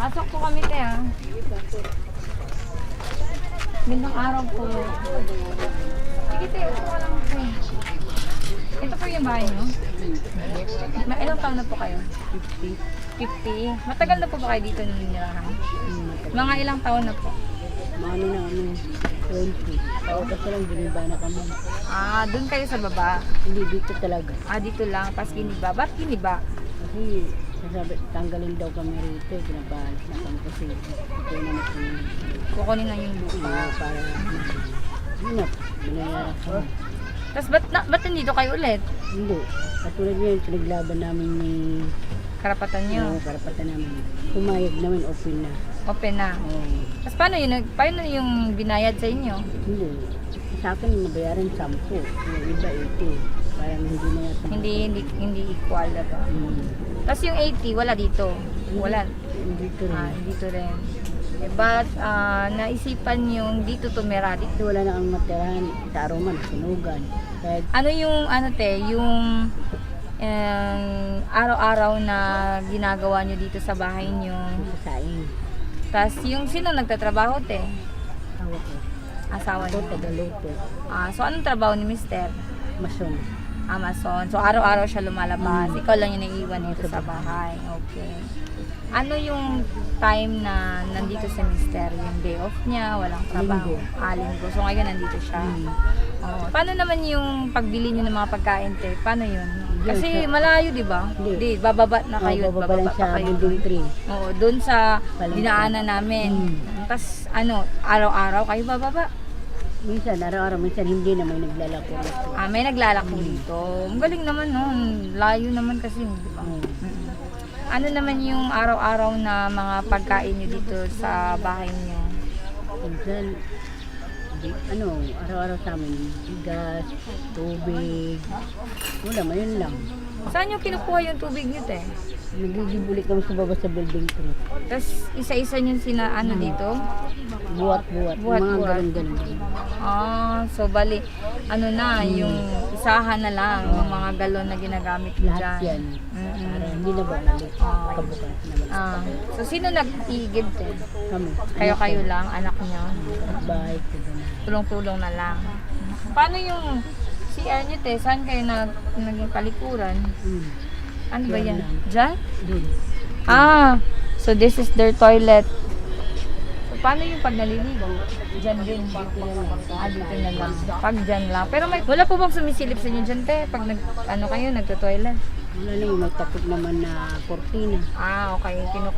Pasok po kami te ah. Gandang araw po. Sige te, upo ka lang po. Ito po yung bahay nyo? Ilang taon na po kayo? 50. 50. Matagal na po ba kayo dito ninirahan? Mga ilang taon na po? Mano na kami, 20. Paukas lang, biniba na kami. Ah, doon kayo sa baba. Hindi dito talaga. Ah, dito lang. Pas giniba. Ba't giniba? Kasi nasabi, tanggalin daw kami rito. Pinabahan na kami kasi ito na natin. Kukunin na yung lupa. Para hinap, binayaran kami. Tapos ba't nandito kayo ulit? Hindi. Katulad ngayon, pinaglaban namin ni Karapatan nyo. karapatan namin. Pumayag namin, open na. Open na. Tapos paano yung binayad sa inyo? Hindi. Sa akin, nabayaran 10. Yung iba 80. Parang hindi na yata. Hindi equal diba? Tapos yung 80 wala dito. Wala. Dito rin. Ah, dito rin. Eh, but naisipan yung dito tumira. Dito wala na ang matirahan sa Aroman, sunugan. Kaya Ano yung yung araw-araw na ginagawa nyo dito sa bahay nyo? saing. Tapos yung sino nagtatrabaho te? Tawa ko. Asawa Ito, nyo. Tagaluto. Ah, so anong trabaho ni Mister? Mason. Amazon. So araw-araw siya lumalabas. Ikaw lang yung naiiwan dito sa bahay. Okay. Ano yung time na nandito si Mister? Yung day off niya, walang trabaho. Linggo. So ngayon nandito siya. Oh. Paano naman yung pagbili niyo ng mga pagkain te? Paano yun? Kasi malayo, di ba? Hindi. Bababa na kayo. Bababa lang sa pa kayo. building 3. Oo, doon sa Palengke. dinaanan namin. Tapos araw-araw kayo bababa. Minsan, araw-araw, minsan hindi na may naglalako. Ah, may naglalako dito. Ang galing naman no. Layo naman kasi, di ba? Ano naman yung araw-araw na mga pagkain nyo dito sa bahay nyo? Minsan, araw-araw sa amin, bigas, tubig. Wala, mayroon lang. Saan nyo kinukuha yung tubig nyo, te? Nagigibuli kami sa baba sa building 3. Tapos isa-isa nyo dito? Buwat-buwat. Mga Buwat-buwat. ganun-ganun. Ah, so bali, yung isahan na lang, yung mga galon na ginagamit nyo Lahat dyan. yan. Para hindi na babalik. Kabukas naman. Ah, so sino nag-iigib, te? Kami. Kayo lang, anak nyo? Bahay ko ganun. Tulong-tulong na lang. Paano yung CR nyo, te? Saan kayo naging palikuran? Ano ba yan? Diyan? Doon. Ah, so this is their toilet. So, paano yung pag naliligo? Diyan din. Dito na lang. Pag dyan lang. Pero wala po bang sumisilip sa inyo dyan, te? Pag kayo, nagto-toilet? Wala lang, may takot naman na kortina. Ah, okay.